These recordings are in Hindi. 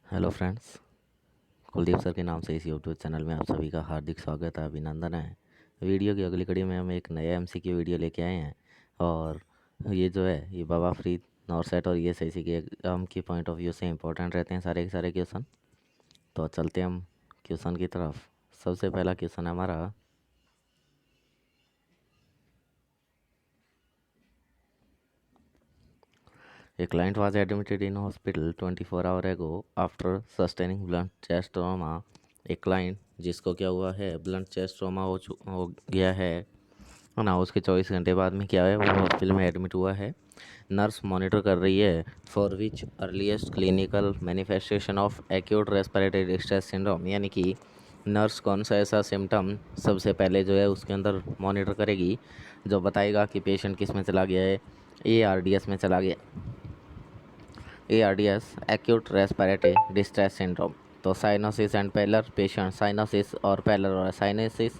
हेलो फ्रेंड्स, कुलदीप सर के नाम से इस यूट्यूब चैनल में आप सभी का हार्दिक स्वागत है, अभिनंदन है। वीडियो की अगली कड़ी में हम एक नया एमसीक्यू वीडियो लेके आए हैं और ये जो है ये बाबा फरीद नॉरसेट और ईएसआईसी के एग्जाम के पॉइंट ऑफ व्यू से इंपॉर्टेंट रहते हैं सारे के सारे क्वेश्चन। तो चलते हैं हम क्वेश्चन की तरफ। सबसे पहला क्वेश्चन है हमारा, A client was admitted in hospital 24 hours ago after sustaining blunt chest trauma। एक क्लाइंट जिसको क्या हुआ है, ब्लंट चेस्ट ट्रॉमा हो गया है ना, उसके 24 घंटे बाद में क्या है, वो हॉस्पिटल में एडमिट हुआ है। नर्स मॉनिटर कर रही है for which earliest clinical manifestation of acute respiratory distress syndrome, यानी कि नर्स कौन सा ऐसा सिम्टम सबसे पहले जो है उसके अंदर मॉनिटर करेगी जो बताएगा कि पेशेंट किस में चला गया है, ARDS में चला गया। ARDS acute respiratory distress syndrome. तो साइनोसिस एंड पेलर, पेशेंट साइनोसिस और पेलर, और साइनोसिस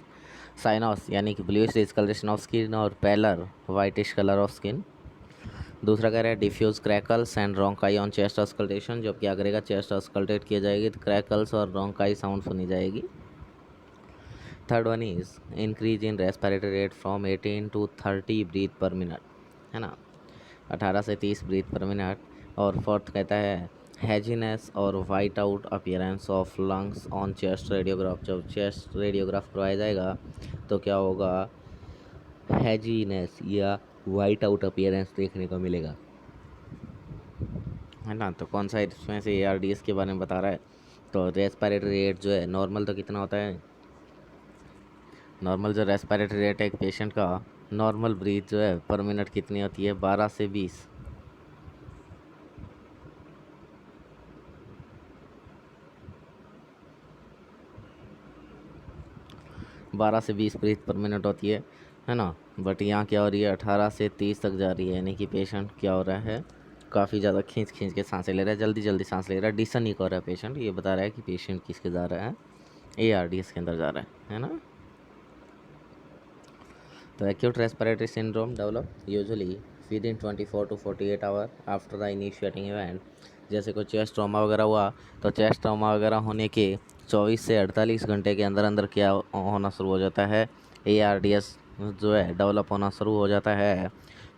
साइनोस यानी कि ब्लूइश डिस्कलरेशन ऑफ स्किन और pallor whitish colour of skin. दूसरा कह रहा है diffuse crackles and rhonchi on chest auscultation, जब क्या करेगा, चेस्ट ऑस्कल्टेट किया जाएगी तो क्रैकल्स और रोंकाई साउंड सुनी जाएगी। Third one is increase in respiratory rate from 18 to 30 breath per minute, है ना, 18 से 30 ब्रीथ पर मिनट। और फोर्थ कहता है हैजीनेस और white out appearance of lungs on chest radiograph, जब चेस्ट रेडियोग्राफ करवाया जाएगा तो क्या होगा, हैजीनेस या वाइट आउट अपीयरेंस देखने को मिलेगा, है ना। तो कौन सा इसमें से ARDS के बारे में बता रहा है, तो रेस्पिरेटरी रेट जो है नॉर्मल तो कितना होता है, नॉर्मल जो रेस्पिरेटरी रेट है एक पेशेंट का, नॉर्मल ब्रीथ जो है पर मिनट कितनी होती है, 12 से 20। 12 से 20 ब्रीथ पर मिनट होती है ना। बट यहाँ क्या हो रही है, 18 से 30 तक जा रही है, यानी कि पेशेंट क्या हो रहा है, काफ़ी ज़्यादा खींच खींच के सांसें ले रहा है, जल्दी जल्दी सांस ले रहा है, डिसनिक हो रहा है पेशेंट। ये बता रहा है कि पेशेंट किसके जा रहा है, ARDS के अंदर जा रहा है ना। तो acute respiratory syndrome develop usually with in 24 to 48 hour after the initiating event. जैसे कोई चेस्ट ट्रॉमा वगैरह हुआ तो चेस्ट ट्रॉमा वगैरह होने के 24 से 48 घंटे के अंदर अंदर क्या होना शुरू हो जाता है, ARDS जो है डेवलप होना शुरू हो जाता है।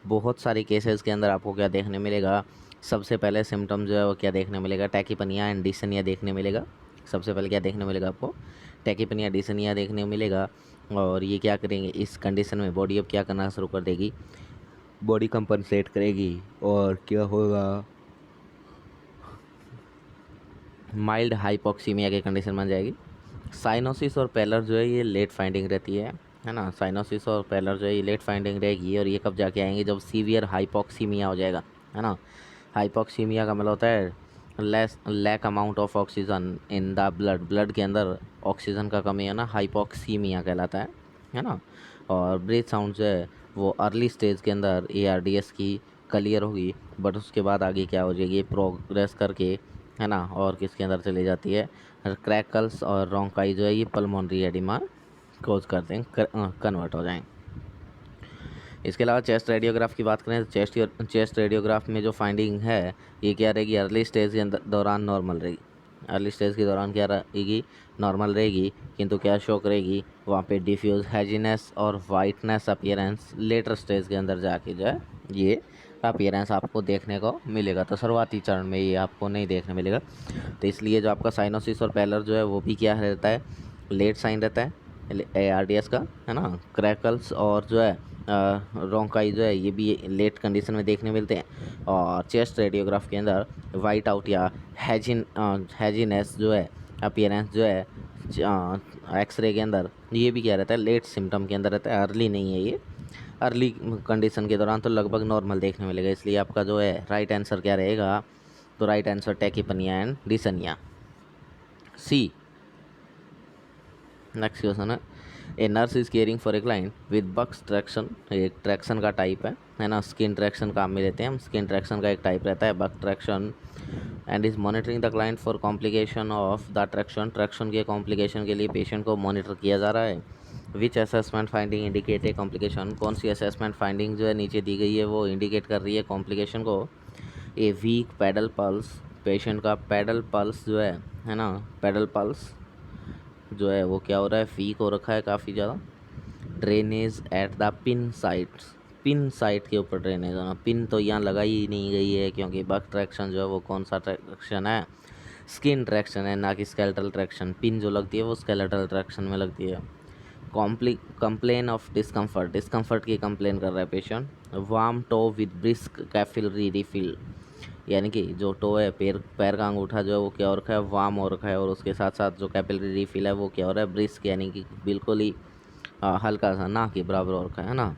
बहुत सारी केसेस के अंदर आपको क्या देखने मिलेगा, सबसे पहले सिम्टम जो है वो क्या देखने मिलेगा, टैकीपनिया एंड डिसनिया देखने मिलेगा। सबसे पहले क्या देखने मिलेगा आपको, टैकीपनिया डिसनिया देखने मिलेगा। और ये क्या करेंगे, इस कंडीशन में बॉडी अब क्या करना शुरू कर देगी, बॉडी कंपनसेट करेगी और क्या होगा, माइल्ड हाइपोक्सीमिया की कंडीशन बन जाएगी। साइनोसिस और पेलर जो है ये लेट फाइंडिंग रहती है ना। साइनोसिस और पेलर जो है ये लेट फाइंडिंग रहेगी और ये कब जाके आएंगे, जब सीवियर हाइपोक्सीमिया हो जाएगा, है ना। हाइपोक्सीमिया का मतलब होता है lack amount of oxygen in the blood, blood के अंदर ऑक्सीजन का कमी है ना, हाइपोक्सीमिया कहलाता है ना। और ब्रीथ साउंड जो है वो अर्ली स्टेज के अंदर ARDS की क्लियर होगी, बट उसके बाद आगे क्या हो जाएगी, प्रोग्रेस करके, है ना, और किसके अंदर चली जाती है, क्रैकल्स और रोंकाई जो है ये पल्मोनरी एडिमा कोज करते हैं, कन्वर्ट हो जाएं। इसके अलावा चेस्ट रेडियोग्राफ की बात करें तो चेस्ट रेडियोग्राफ में जो फाइंडिंग है ये क्या रहेगी, अर्ली स्टेज के दौरान नॉर्मल रहेगी। अर्ली स्टेज के दौरान क्या रहेगी, नॉर्मल रहेगी, किंतु क्या शो करेगी वहाँ पे डिफ्यूज हैजीनेस और वाइटनेस अपीयरेंस लेटर स्टेज के अंदर जाके जो है ये अपीयरेंस आपको देखने को मिलेगा। तो शुरुआती चरण में ये आपको नहीं देखने मिलेगा। तो इसलिए जो आपका साइनोसिस और पेलर जो है वो भी क्या रहता है, लेट साइन रहता है ARDS का, है ना। क्रैकल्स और जो है रोंकाई जो है ये भी लेट कंडीशन में देखने मिलते हैं। और चेस्ट रेडियोग्राफ के अंदर वाइट आउट या हैजीनेस जो है अपीयरेंस जो है एक्सरे के अंदर ये भी क्या रहता है, लेट सिम्टम के अंदर रहता है, अर्ली नहीं है ये। अर्ली कंडीशन के दौरान तो लगभग नॉर्मल देखने मिलेगा। इसलिए आपका जो है राइट आंसर क्या रहेगा, तो right answer tachypnoea and dyspnoea, C. Next question है a nurse is caring for a client with Buck's traction, एक ट्रैक्शन का टाइप है ना। स्किन ट्रैक्शन काम में लेते हैं हम, स्किन ट्रैक्शन का एक टाइप रहता है Buck's traction, and is monitoring the client for complication of the traction, traction के कॉम्प्लिकेशन के लिए पेशेंट को मॉनिटर किया जा रहा है। Which assessment finding indicate a complication, कौन सी असेसमेंट फाइंडिंग जो है नीचे दी गई है वो इंडिकेट कर रही है कॉम्प्लिकेशन को। A week pedal pulse patient का पेडल पल्स जो है ना, पेडल पल्स जो है वो क्या हो रहा है, वीक हो रखा है काफ़ी ज़्यादा। Drainage at the pin sites, pin site के ऊपर ड्रेनेज होना, पिन तो यहाँ लगाई ही नहीं गई है क्योंकि बक ट्रैक्शन जो है वो कौन सा ट्रैक्शन है, स्किन ट्रैक्शन है, ना कि स्केलेटल ट्रैक्शन। पिन जो लगती है वो स्केलेटल ट्रैक्शन में लगती है। कंप्लेन ऑफ डिस्कम्फर्ट, डिस्कम्फर्ट की कंप्लेन कर रहा है patient. Warm toe with brisk capillary refill, यानी कि जो टो है, पैर का अंगूठा जो है वो क्या हो रखा है, वार्म हो रखा है, और उसके साथ साथ जो कैपिलरी रिफिल है वो क्या हो रहा है, ब्रिस्क, यानी कि बिल्कुल ही हल्का सा, ना कि बराबर हो रखा है ना,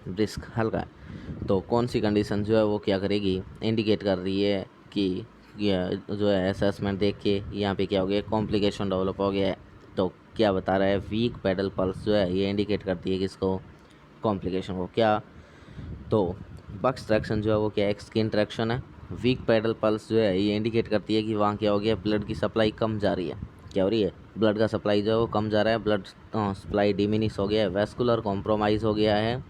ब्रिस्क हल्का है। तो कौन सी कंडीशन जो है वो क्या करेगी, इंडिकेट कर रही है कि यह जो है असेसमेंट देख के यहाँ पे क्या हो गया, कॉम्प्लिकेशन डेवलप हो गया है। तो क्या बता रहा है, वीक पेडल पल्स जो है ये इंडिकेट करती है किसको, कॉम्प्लिकेशन को। क्या, तो बक्स ट्रैक्शन जो है वो क्या है, एक स्किन ट्रैक्शन है। वीक पेडल पल्स जो है ये इंडिकेट करती है कि वहाँ क्या हो गया, ब्लड की सप्लाई कम जा रही है। क्या हो रही है, ब्लड का सप्लाई जो है वो कम जा रहा है, ब्लड सप्लाई डिमिनिश हो गया है, वेस्कुलर कॉम्प्रोमाइज़ हो गया है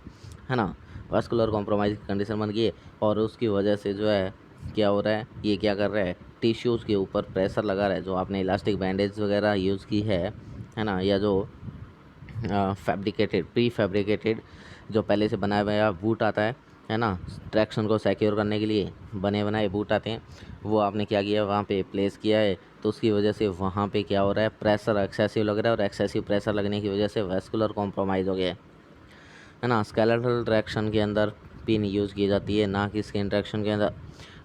ना, वेस्कुलर कॉम्प्रोमाइज़ की कंडीशन बन गई है। और उसकी वजह से जो है क्या हो रहा है, ये क्या कर रहा है, टिश्यूज़ के ऊपर प्रेशर लगा रहा है। जो आपने इलास्टिक बैंडेज वगैरह यूज़ की है ना, या जो फैब्रिकेटेड, प्री फैब्रिकेटेड जो पहले से बनाया हुआ बूट आता है ना, ट्रैक्शन को सिक्योर करने के लिए बने बनाए बूट आते हैं, वो आपने क्या किया, वहाँ पे प्लेस किया है। तो उसकी वजह से वहाँ पे क्या हो रहा है, प्रेशर एक्सेसिव लग रहा है, और एक्सेसिव प्रेशर लगने की वजह से वेस्कुलर कॉम्प्रोमाइज़ हो गया है ना। स्केलेटल ट्रैक्शन के अंदर पिन यूज़ की जाती है, ना कि स्किन ट्रैक्शन के अंदर।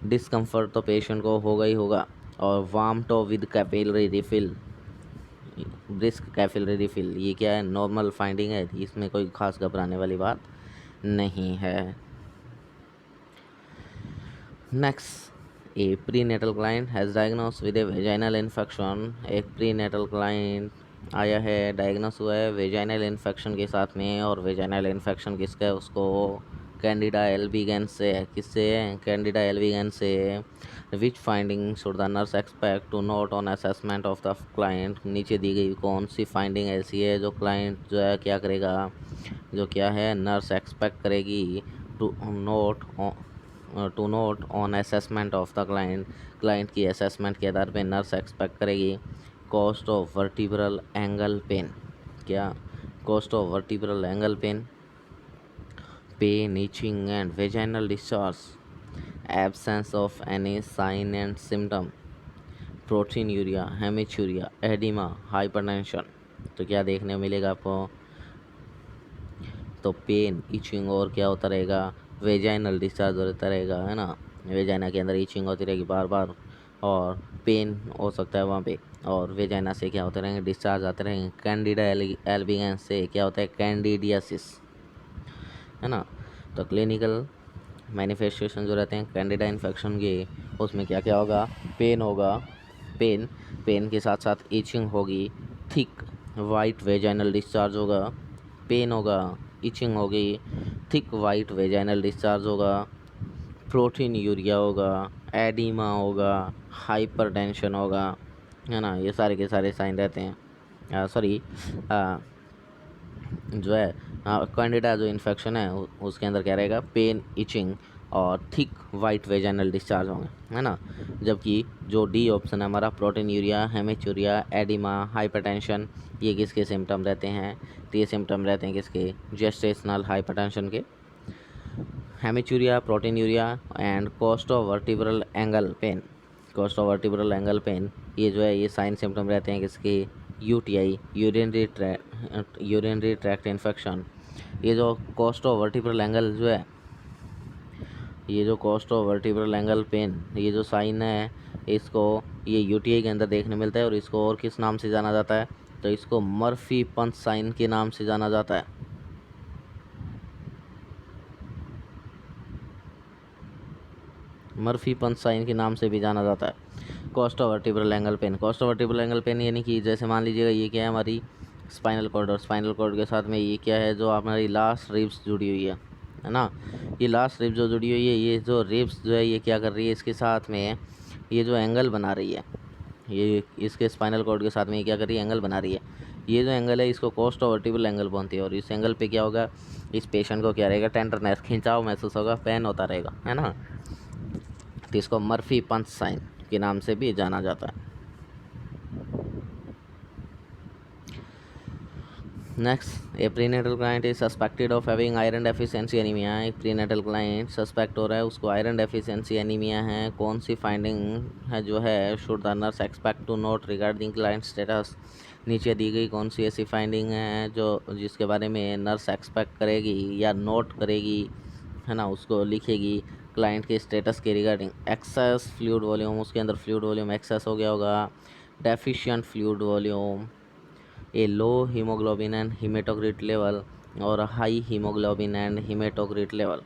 डिस्कम्फर्ट तो पेशेंट को होगा ही होगा। और warm toe with capillary refill, brisk capillary refill, ये क्या है, नॉर्मल फाइंडिंग है, इसमें कोई खास घबराने वाली बात नहीं है। Next, a prenatal client has diagnose with a vaginal infection. एक प्री नेटल क्लाइंट आया है, डायग्नोस हुआ है वेजाइनल इन्फेक्शन के साथ में। और वेजाइनल इन्फेक्शन किसका है, उसको कैंडिडा एल्बिगेंस से है। किससे है, कैंडिडा एल्बिगेंस से। Which finding should the nurse expect to note on assessment of the client. नीचे दी गई कौन सी फाइंडिंग ऐसी है जो क्लाइंट जो है क्या करेगा, जो क्या है, नर्स एक्सपेक्ट करेगी to note on assessment of the client. Client की असेसमेंट के आधार पे नर्स एक्सपेक्ट करेगी cost of vertebral angle pain. क्या, cost of vertebral angle pain, pain, itching and vaginal discharge, absence of any sign and symptom, proteinuria, hematuria, edema, hypertension। तो क्या देखने को मिलेगा आपको, तो पेन, इचिंग और क्या होता रहेगा, वेजाइनल डिस्चार्ज होता रहेगा, है ना। वेजाइना के अंदर इचिंग होती रहेगी बार बार, और पेन हो सकता है वहाँ पे, और वेजाइना से क्या होते रहेंगे, डिस्चार्ज आते रहेंगे। कैंडिडा एल्बिगेंस से क्या होता है, कैंडिडियासिस, है ना। तो क्लिनिकल मैनिफेस्टेशन जो रहते हैं कैंडिडा इन्फेक्शन के, उसमें क्या क्या होगा, पेन होगा, पेन के साथ साथ इचिंग होगी, थिक वाइट वेजाइनल डिस्चार्ज होगा, पेन होगा, इचिंग होगी, थिक वाइट वेजाइनल डिस्चार्ज होगा, प्रोटीन यूरिया होगा, एडिमा होगा, हाइपरटेंशन होगा, है ना। ये सारे के सारे साइन रहते हैं। सॉरी, जो है कैंडिडा जो इन्फेक्शन है उसके अंदर क्या रहेगा, पेन, इचिंग और थिक वाइट वेजाइनल डिस्चार्ज होंगे, है ना। जबकि जो डी ऑप्शन है हमारा, protein urea, haematuria, oedema, hypertension, ये किसके सिम्टम रहते हैं, तो ये सिम्टम रहते हैं किसके, जेस्टेशनल हाइपरटेंशन के। Haematuria, proteinuria and cost of vertebral angle pain, cost of vertebral angle pain, ये जो है ये साइन सिम्टम रहते हैं किसके, यूटीआई, यूरिनरी ट्रैक्ट इन्फेक्शन। ये जो कोस्ट ऑफ वर्टिब्रल एंगल जो है, ये जो cost of vertebral angle pain, ये जो साइन है, इसको ये यूटीआई के अंदर देखने मिलता है। और इसको और किस नाम से जाना जाता है, तो इसको मर्फी पंच साइन के नाम से जाना जाता है। मर्फी पंच साइन के नाम से भी जाना जाता है। Cost of vertebral angle pain, cost of vertebral angle pain यानी कि जैसे मान लीजिएगा ये क्या है, हमारी स्पाइनल कॉर्ड, और स्पाइनल कॉर्ड के साथ में ये क्या है, जो हमारी लास्ट रिब्स जुड़ी हुई है ना। ये लास्ट रिब्स जो जुड़ी हुई है, ये जो रिब्स जो है ये क्या कर रही है, इसके साथ में ये जो एंगल बना रही है, ये इसके स्पाइनल कॉर्ड के साथ में ये क्या कर रही है, एंगल बना रही है। ये जो एंगल है इसको कोस्ट ऑफ वर्टिब्रल एंगल बोलती है। और इस एंगल पे क्या होगा, इस पेशेंट को क्या रहेगा, टेंडरनेस, खिंचाव महसूस होगा, पेन होता रहेगा, है ना। इसको मर्फी पंच साइन के नाम से भी जाना जाता है। Next, A prenatal client is suspected of having iron deficiency anaemia. एक प्रीनेटल क्लाइंट सस्पेक्ट हो रहा है उसको आयरन डेफिशिएंसी एनीमिया है। कौन सी फाइंडिंग है जो है should the nurse expect to note regarding client status. नीचे दी गई कौन सी ऐसी फाइंडिंग है जो जिसके बारे में नर्स एक्सपेक्ट करेगी या नोट करेगी, है ना, उसको लिखेगी क्लाइंट के स्टेटस के रिगार्डिंग। एक्सेस फ्लूइड वॉल्यूम, उसके अंदर फ्लूइड वॉल्यूम एक्सेस हो गया होगा। Deficient fluid volume, a low haemoglobin and haematocrit level और high haemoglobin and haematocrit level.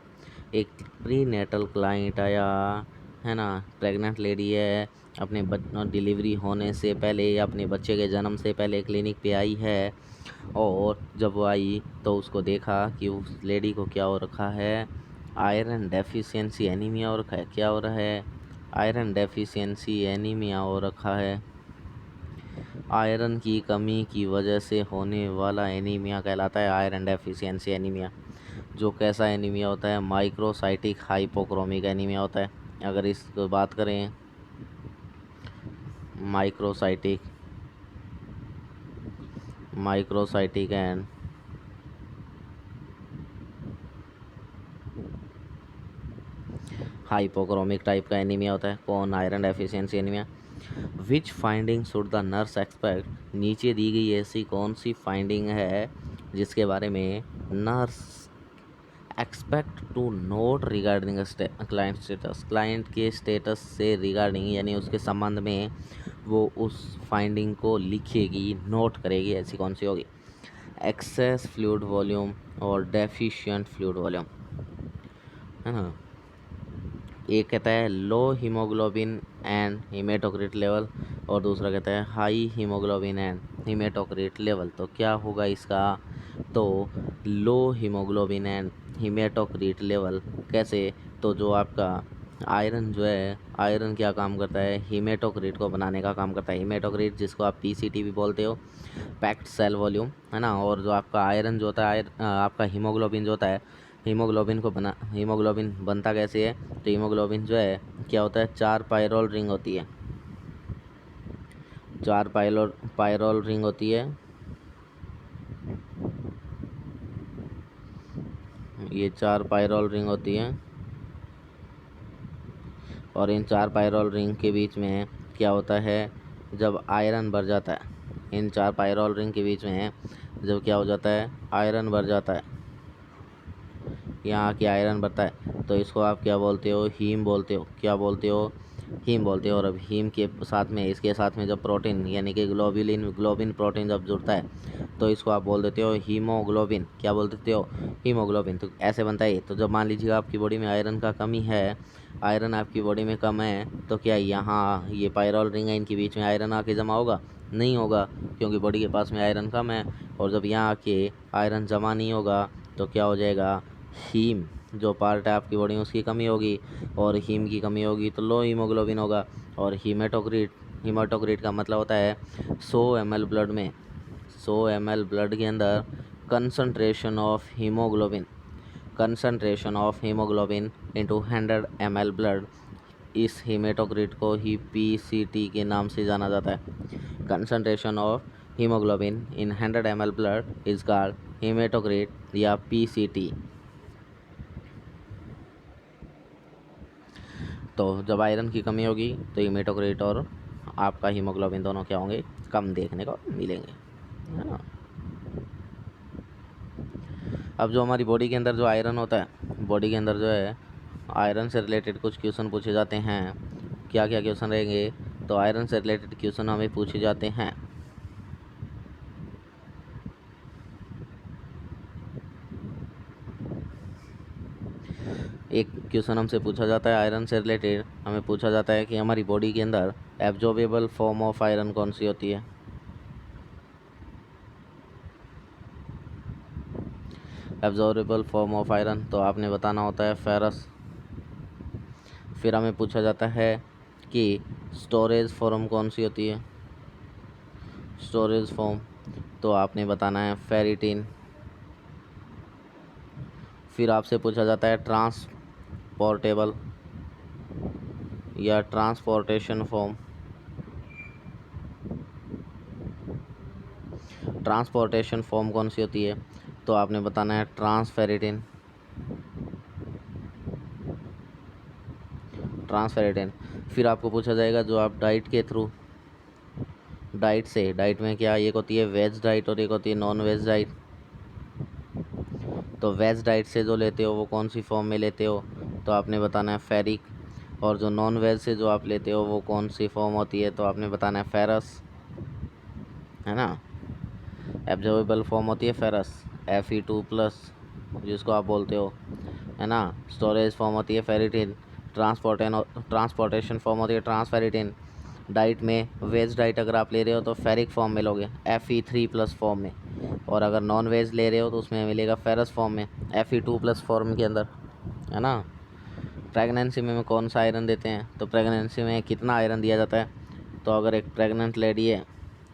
एक प्री नेटल क्लाइंट आया, है ना, प्रेग्नेंट लेडी है, अपने डिलीवरी होने से पहले या अपने बच्चे के जन्म से पहले क्लिनिक पे आई है। और जब वो आई तो उसको देखा कि उस लेडी को क्या हो रखा है, आयरन डेफिशिएंसी एनीमिया हो रखा है। क्या हो रहा है, आयरन डेफिशिएंसी एनीमिया हो रखा है। आयरन की कमी की वजह से होने वाला एनीमिया कहलाता है आयरन डेफिशिएंसी एनीमिया। जो कैसा एनीमिया होता है, माइक्रोसाइटिक हाइपोक्रोमिक एनीमिया होता है। अगर इसको बात करें, माइक्रोसाइटिक एंड हाइपोक्रोमिक टाइप का एनीमिया होता है। कौन, iron deficiency anaemia. Which finding should the nurse expect. नीचे दी गई ऐसी कौन सी फाइंडिंग है जिसके बारे में nurse expect to note regarding client status. Client के स्टेटस से रिगार्डिंग यानी उसके संबंध में वो उस फाइंडिंग को लिखेगी, नोट करेगी। ऐसी कौन सी होगी, एक्सेस फ्लूइड वॉल्यूम और डेफिशिएंट फ्लूइड वॉल्यूम, है ना। एक कहता है लो हीमोग्लोबिन एंड हीमेटोक्रिट लेवल और दूसरा कहता है high haemoglobin and haematocrit level. तो क्या होगा इसका, तो लो हीमोग्लोबिन एंड हीमेटोक्रिट लेवल कैसे, तो जो आपका आयरन जो है, आयरन क्या काम करता है, हीमेटोक्रिट को बनाने का काम करता है। हीमेटोक्रिट जिसको आप पीसीटी भी बोलते हो, पैक्ड सेल वॉल्यूम, है ना। और जो आपका आयरन जो होता है, आपका हीमोग्लोबिन जो होता है, हीमोग्लोबिन बनता कैसे है, तो हीमोग्लोबिन जो है क्या होता है, 4 पायरोल रिंग होती है। 4 पायरोल रिंग होती है। ये 4 पायरोल रिंग होती है और इन 4 पायरोल रिंग के बीच में क्या होता है, जब आयरन भर जाता है, इन 4 पायरोल रिंग के बीच में जब क्या हो जाता है, आयरन भर जाता है, यहाँ की आयरन भरता है, तो इसको आप क्या बोलते हो, हीम बोलते हो। क्या बोलते हो, हीम बोलते हो। और अब हीम के साथ में, इसके साथ में जब प्रोटीन यानी कि ग्लोबिन प्रोटीन जब जुड़ता है तो इसको आप बोल देते हो हीमोग्लोबिन। क्या बोल देते हो, हीमोग्लोबिन। तो ऐसे बनता है। तो जब मान लीजिए आपकी बॉडी में आयरन का कमी है, आयरन आपकी बॉडी में कम है, तो क्या यहाँ ये पायरोल रिंग है, इनके बीच में आयरन आके जमा होगा, नहीं होगा, क्योंकि बॉडी के पास में आयरन कम है। और जब यहाँ आके आयरन जमा नहीं होगा तो क्या हो जाएगा, हीम जो पार्ट है आपकी बॉडी में उसकी कमी होगी, और हीम की कमी होगी तो लो हीमोग्लोबिन होगा। और हीमेटोक्रिट का मतलब होता है 100 ml ब्लड में, 100 ml ब्लड के अंदर concentration of haemoglobin into 100 ml blood. इस हीमेटोक्रिट को ही पीसीटी के नाम से जाना जाता है। Concentration of haemoglobin in 100 ml blood is called haematocrit या पीसीटी। तो जब आयरन की कमी होगी तो हीमेटोक्रिट और आपका हीमोग्लोबिन दोनों क्या होंगे, कम देखने को मिलेंगे, है ना। अब जो हमारी बॉडी के अंदर जो आयरन होता है, बॉडी के अंदर जो है आयरन से रिलेटेड कुछ क्वेश्चन पूछे जाते हैं। क्या क्या क्वेश्चन रहेंगे, तो आयरन से रिलेटेड क्वेश्चन हमें पूछे जाते हैं। एक क्वेश्चन हमसे पूछा जाता है आयरन से रिलेटेड, हमें पूछा जाता है कि हमारी बॉडी के अंदर एब्जॉर्बेबल फॉर्म ऑफ आयरन कौन सी होती है। एब्जॉर्बेबल फॉर्म ऑफ आयरन तो आपने बताना होता है फेरस। फिर हमें पूछा जाता है कि स्टोरेज फॉर्म कौन सी होती है, स्टोरेज फॉर्म तो आपने बताना है फेरिटिन। फिर आपसे पूछा जाता है ट्रांसपोर्टेबल या ट्रांसपोर्टेशन फॉर्म। ट्रांसपोर्टेशन फॉर्म कौन सी होती है, तो आपने बताना है ट्रांसफेरेटिन। ट्रांसफेरेटिन। फिर आपको पूछा जाएगा जो आप डाइट के थ्रू, डाइट से, डाइट में क्या एक होती है वेज डाइट और एक होती है नॉन वेज डाइट। तो वेज डाइट से जो लेते हो वो कौन सी फॉर्म में लेते हो, तो आपने बताना है फेरिक। और जो नॉन वेज से जो आप लेते हो वो कौन सी फॉर्म होती है, तो आपने बताना है फेरस, है ना। एब्जॉर्बेबल फॉर्म होती है फेरस, Fe2+, जिसको आप बोलते हो, है ना। स्टोरेज फॉर्म होती है फेरिटिन। ट्रांसपोर्टेशन फॉर्म होती है ट्रांसफेरिटिन। डाइट में वेज डाइट अगर आप ले रहे हो तो फेरिक फॉर्म में लोगे Fe3+ फॉर्म में, और अगर नॉन वेज ले रहे हो तो उसमें मिलेगा फेरस फॉर्म में Fe2+ फॉर्म के अंदर, है ना। प्रेगनेंसी में कौन सा आयरन देते हैं, तो प्रेगनेंसी में कितना आयरन दिया जाता है, तो अगर एक प्रेग्नेंट लेडी है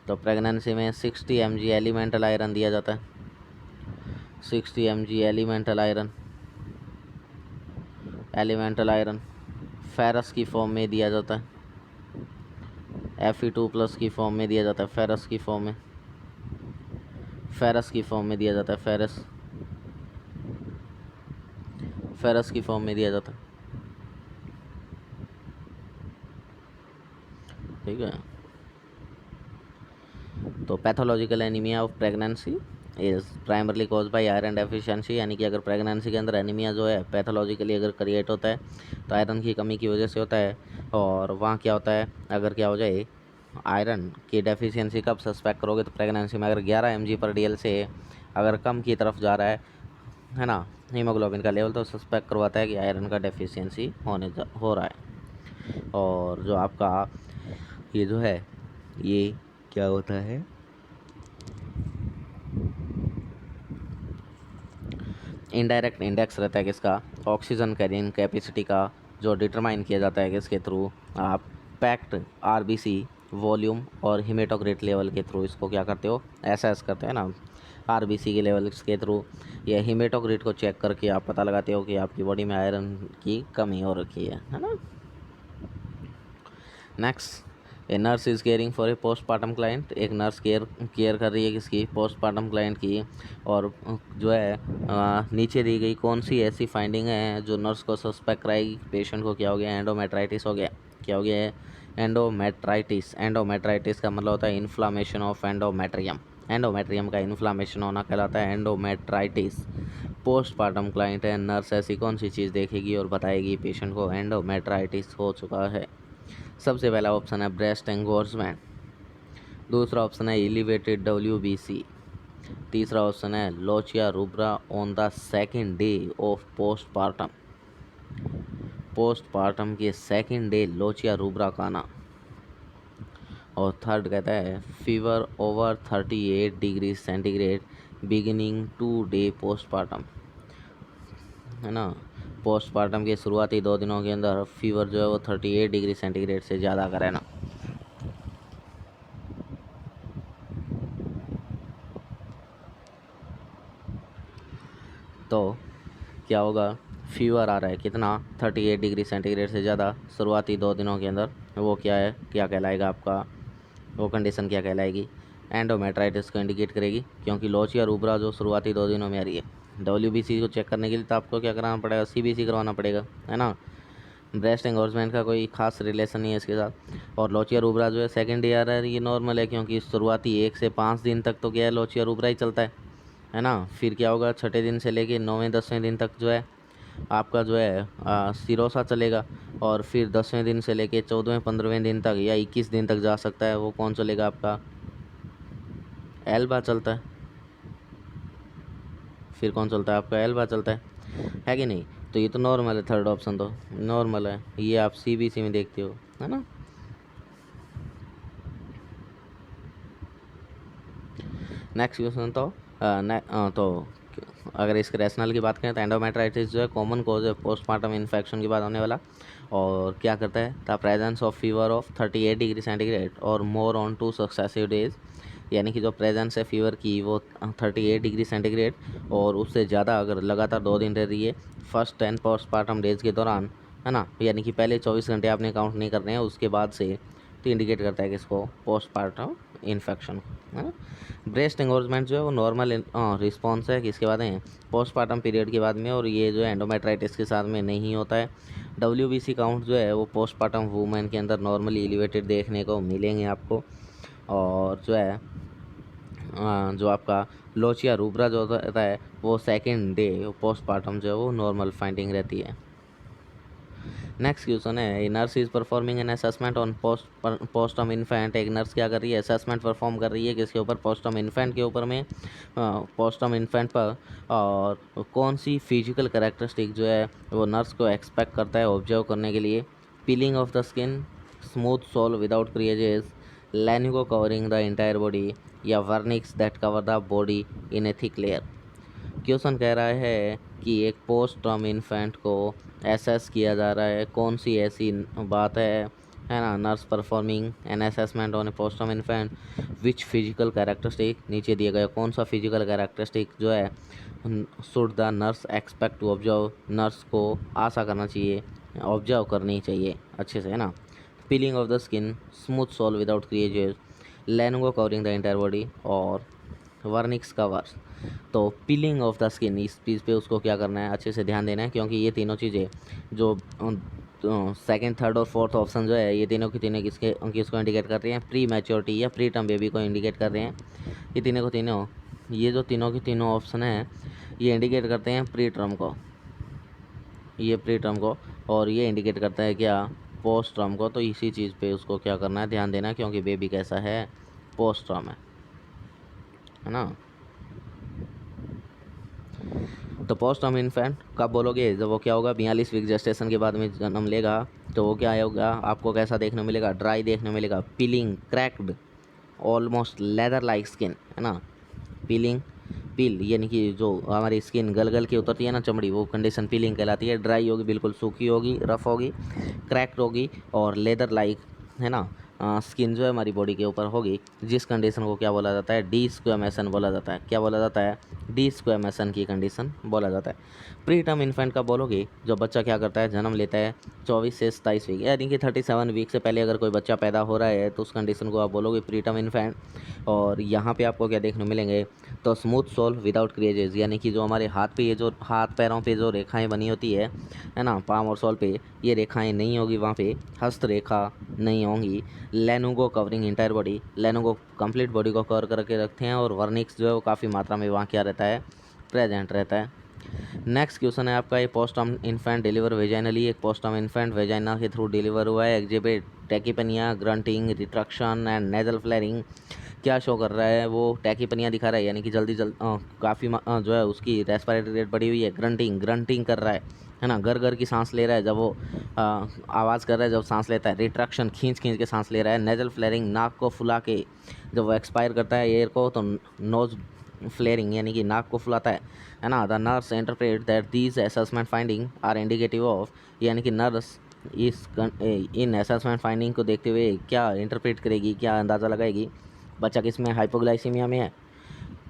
तो प्रेगनेंसी में 60 mg एलिमेंटल आयरन दिया जाता है। 60 mg elemental iron, elemental iron ferrous की फॉर्म में दिया जाता है। Fe2+ की फॉर्म में दिया जाता है, फेरस की फॉर्म में, फेरस की फॉर्म में दिया जाता है, फेरस, फेरस की फॉर्म में दिया जाता है, ठीक है। तो pathological anaemia of pregnancy is primarily cause by iron deficiency, यानी कि अगर प्रेगनेंसी के अंदर एनीमिया जो है पैथोलॉजिकली अगर क्रिएट होता है तो आयरन की कमी की वजह से होता है। और वहाँ क्या होता है, अगर क्या हो जाए आयरन की डेफिशिएंसी कब सस्पेक्ट करोगे, तो प्रेगनेंसी में अगर 11 mg/dl से अगर कम की तरफ जा रहा है ना हीमोग्लोबिन का लेवल, तो सस्पेक्ट करवाता है कि आयरन का डेफिशिएंसी हो रहा है। और जो आपका ये जो है ये क्या होता है, इनडायरेक्ट इंडेक्स रहता है किसका, ऑक्सीजन कैरिंग कैपेसिटी का, जो डिटरमाइन किया जाता है किसके थ्रू, आप पैक्ड आरबीसी वॉल्यूम और हीमेटोक्रिट लेवल के थ्रू इसको क्या करते हो, एसएस करते हैं ना आरबीसी के लेवल के थ्रू या हीमेटोक्रिट को चेक करके आप पता लगाते हो कि आपकी बॉडी में आयरन की कमी हो रखी है ना। Next, a nurse is caring for A postmortem client. एक नर्स केयर कर रही है किसकी, पोस्टमार्टम क्लाइंट की। और जो है नीचे दी गई कौन सी ऐसी फाइंडिंग है जो नर्स को सस्पेक्ट कराएगी पेशेंट को क्या हो गया, एंडोमेट्राइटिस हो गया। क्या हो गया है, एंडोमेट्राइटिस। एंडोमेट्राइटिस का मतलब होता है इन्फ्लामेशन ऑफ एंडोमेट्रियम। एंडोमेट्रियम का इन्फ्लामेशन होना कहलाता है एंडोमेट्राइटिस। पोस्टमार्टम क्लाइंट है, नर्स ऐसी कौन सी चीज़ देखेगी और बताएगी पेशेंट को एंडोमेट्राइटिस हो चुका है। सबसे पहला ऑप्शन है ब्रेस्ट एंगोर्समेंट, दूसरा ऑप्शन है एलिवेटेड WBC, तीसरा ऑप्शन है lochia rubra on the second day of postmortem. Postmortem के सेकेंड डे लोचिया रूब्रा का आना। और थर्ड कहता है fever over 38 degree centigrade beginning 2 day postmortem, है ना। पोस्टमार्टम के शुरुआती 2 दिनों के अंदर फीवर जो है वो 38 डिग्री सेंटीग्रेड से ज़्यादा का रहना। तो क्या होगा, फीवर आ रहा है कितना, 38 डिग्री सेंटीग्रेड से ज़्यादा शुरुआती 2 दिनों के अंदर, वो क्या है, क्या कहलाएगा आपका, वो कंडीशन क्या कहलाएगी, एंडोमेट्राइटिस को इंडिकेट करेगी। क्योंकि लोचिया रूब्रा जो शुरुआती 2 दिनों में आ रही है, WBC को चेक करने के लिए तो आपको क्या कराना पड़ेगा, CBC करवाना पड़ेगा, है ना। ब्रेस्ट एंगोर्समेंट का कोई खास रिलेशन नहीं है इसके साथ। और लोचिया रूब्रा जो है सेकेंड डे आ रहा है, ये नॉर्मल है क्योंकि शुरुआती 1 से 5 दिन तक तो क्या है लोचिया रूब्रा ही चलता है ना। फिर क्या होगा, छठे दिन से लेके 9वें 10वें दिन तक जो है आपका जो है सिरोसा चलेगा। और फिर 10वें दिन से लेके 14वें 15वें दिन तक या 21 दिन तक जा सकता है, वो कौन चलेगा आपका, एल्बा चलता है। फिर कौन चलता है आपका, एल्बा चलता है कि नहीं। तो ये तो नॉर्मल है, थर्ड ऑप्शन तो नॉर्मल है, ये आप CBC में देखते हो, है ना। नेक्स्ट क्वेश्चन तो अगर इसके रैशनल की बात करें तो एंडोमेट्राइटिस जो है कॉमन कॉज है पोस्टमार्टम इन्फेक्शन के बाद होने वाला। और क्या करता है, the presence of fever of 38 degree centigrade और मोर ऑन 2 सक्सेसिव डेज, यानी कि जो प्रेजेंस है फीवर की वो 38 डिग्री सेंटीग्रेड और उससे ज़्यादा अगर लगातार 2 दिन रह रही है फर्स्ट 10 पोस्टमार्टम डेज के दौरान, है ना, यानी कि पहले 24 घंटे आपने काउंट नहीं करने हैं, उसके बाद से, तो इंडिकेट करता है किसको, पोस्टपार्टम इन्फेक्शन, है ना। ब्रेस्ट एंगोर्जमेंट जो है वो नॉर्मल रिस्पॉन्स है किसके बाद में, पोस्टपार्टम पीरियड के बाद में, और ये जो है एंडोमेट्राइटिस के साथ में नहीं होता है। WBC काउंट जो है वो पोस्टपार्टम वूमेन के अंदर नॉर्मली एलिवेटेड देखने को मिलेंगे आपको। और जो है जो आपका लोचिया रूब्रा जो होता है वो सेकेंड डे पोस्टपार्टम जो है वो नॉर्मल फाइंडिंग रहती है। नेक्स्ट क्वेश्चन है, nurse is performing an assessment on postterm infant. एक नर्स क्या कर रही है, असेसमेंट परफॉर्म कर रही है किसके ऊपर, पोस्टम इन्फेंट के ऊपर में, पोस्टम इन्फेंट पर। और कौन सी फिजिकल कैरेक्टरिस्टिक जो है वो नर्स को एक्सपेक्ट करता है ऑब्जर्व करने के लिए, peeling of the skin, smooth sole without creases, lanugo covering the entire body, या vernix that cover the body in a thick layer. Question कह रहा है कि एक पोस्ट टर्म इन्फेंट को एसेस किया जा रहा है, कौन सी ऐसी बात है ना, nurse performing an assessment on a post term infant, which physical characteristic, नीचे दिया गया कौन सा फिजिकल कैरेक्टरिस्टिक जो है should the nurse expect to observe, nurse को आशा करना चाहिए, ऑब्जर्व करनी चाहिए अच्छे से, है ना। Peeling of the skin, smooth sole without creases, lanugo covering the entire body, और वर्निक्स कवर्स। तो पीलिंग ऑफ द स्किन, इस चीज़ पे उसको क्या करना है, अच्छे से ध्यान देना है, क्योंकि ये तीनों चीज़ें जो सेकंड, थर्ड और फोर्थ ऑप्शन जो है ये तीनों की तीनों किसको इंडिकेट कर रही हैं, प्री मैच्योरिटी या प्री टर्म बेबी को इंडिकेट कर रहे हैं। ये तीनों को तीनों, ये जो तीनों की तीनों ऑप्शन है ये इंडिकेट करते हैं प्री टर्म को, ये प्री टर्म को, और ये इंडिकेट करता है क्या, पोस्ट टर्म को। तो इसी चीज़ पे उसको क्या करना है, ध्यान देना है, क्योंकि बेबी कैसा है, पोस्ट टर्म है ना। तो पोस्ट टर्म इन्फेंट कब बोलोगे, जब वो क्या होगा, 42 वीक जेस्टेशन के बाद में जन्म लेगा, तो वो क्या होगा, आपको कैसा देखने मिलेगा, ड्राई देखने मिलेगा, piling, cracked, almost leather like skin, है ना। पीलिंग, पील यानी कि जो हमारी स्किन गल गल के उतरती है ना चमड़ी, वो कंडीशन पीलिंग कहलाती है। ड्राई होगी, बिल्कुल सूखी होगी, रफ होगी, क्रैक्ड होगी, और लेदर लाइक, है ना, स्किन जो है हमारी बॉडी के ऊपर होगी, जिस कंडीशन को क्या बोला जाता है, डी स्क्वेमेशन बोला जाता है। क्या बोला जाता है, डी स्क्वेमेशन की कंडीशन बोला जाता है। प्री टर्म इन्फेंट का बोलोगे, जो बच्चा क्या करता है, जन्म लेता है 24 से 27 वीक, यानी कि 37 वीक से पहले अगर कोई बच्चा पैदा हो रहा है तो उस कंडीशन को आप बोलोगे प्री टर्म इन्फेंट। और यहाँ पे आपको क्या देखने मिलेंगे, तो स्मूथ सोल विदाउट क्रिएजेस, यानी कि जो हमारे हाथ पे, ये जो हाथ पैरों पे जो रेखाएं बनी होती है ना, पाम और सोल पे ये रेखाएं नहीं होगी, वहाँ पे हस्त रेखा नहीं होंगी। Lanugo covering entire body, lanugo complete body को कवर करके रखते हैं, और वर्निक्स जो है वो काफ़ी मात्रा में वहाँ क्या रहता है, प्रेजेंट रहता है। नेक्स्ट क्वेश्चन है आपका, ये पोस्टम इन्फेंट डिलीवर वेजाइनली, एक पोस्टम इन्फेंट वेजाइना के थ्रू डिलीवर हुआ है, exhibit टैकीपेनिया, grunting, रिट्रक्शन and nasal flaring. क्या शो कर रहा है, वो टैकीपेनिया दिखा रहा है, यानी कि जल्दी काफ़ी जो है उसकी रेस्पिरेटरी रेट बढ़ी हुई है, ग्रंटिंग ग्रंटिंग कर रहा है ना, गर गर की सांस ले रहा है, जब वो आवाज़ कर रहा है जब सांस लेता है, रिट्रक्शन खींच खींच के सांस ले रहा है, नेजल फ्लेरिंग नाक को फुला के जब वो एक्सपायर करता है एयर को, तो नोज फ्लेयरिंग यानी कि नाक को फुलाता है ना। The nurse interpret that these assessment finding are indicative of, यानी कि नर्स इस इन असेसमेंट फाइंडिंग को देखते हुए क्या इंटरप्रेट करेगी, क्या अंदाज़ा लगाएगी, बच्चा किस में, हाइपोग्लाइसीमिया में है,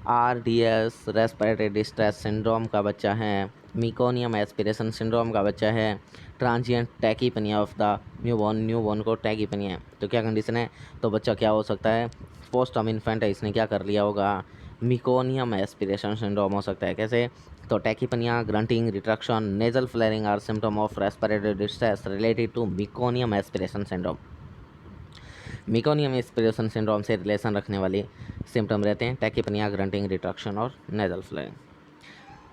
RDS रेस्पिरेटरी डिस्ट्रेस सिंड्रोम का बच्चा है, मिकोनियम एस्पिरेशन सिंड्रोम का बच्चा है, ट्रांजिएंट टैकीपेनिया ऑफ द न्यूबॉर्न को टैकीपेनिया है। तो क्या कंडीशन है, तो बच्चा क्या हो सकता है, पोस्ट टर्म इन्फेंट है, इसने क्या कर लिया होगा, मिकोनियम एस्पिरेशन सिंड्रोम हो सकता है। कैसे, तो tachypnoea, grunting, retraction, nasal flaring are symptom of respiratory distress related to meconium aspiration syndrome. Meconium aspiration syndrome से रिलेशन रखने वाले सिम्टम रहते हैं टैकीपेनिया, ग्रंटिंग, रिट्रक्शन और nasal flaring.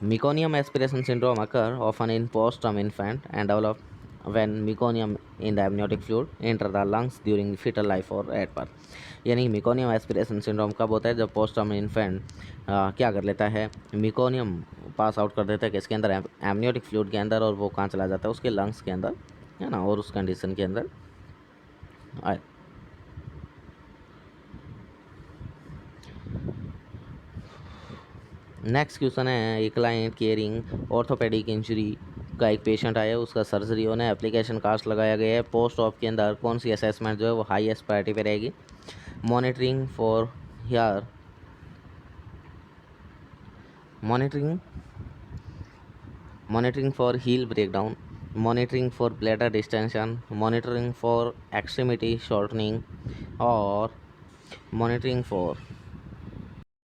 Meconium aspiration syndrome occur often in post-term infant and develop when meconium in the amniotic fluid enter the lungs during fetal life or at birth। यानी मिकोनियम एस्पिरेशन सिंड्रोम कब होता है, जब पोस्ट टर्म इन्फेंट क्या कर लेता है, मिकोनियम पास आउट कर देता है किसके अंदर, एमनियोटिक फ्लूइड के अंदर, और वो कहाँ चला जाता है, उसके लंग्स के अंदर, है ना, और उस कंडीशन के अंदर आए। नेक्स्ट क्वेश्चन है, एक क्लाइंट केयरिंग ऑर्थोपेडिक इंजरी का एक पेशेंट आया, उसका सर्जरी होना है, एप्लीकेशन कास्ट लगाया गया है, पोस्ट ऑप के अंदर कौन सी असेसमेंट जो है वो हाईएस्ट प्रायोरिटी पे रहेगी, monitoring for hair, monitoring for heel breakdown, monitoring for bladder distension, monitoring for extremity shortening और मॉनिटरिंग फॉर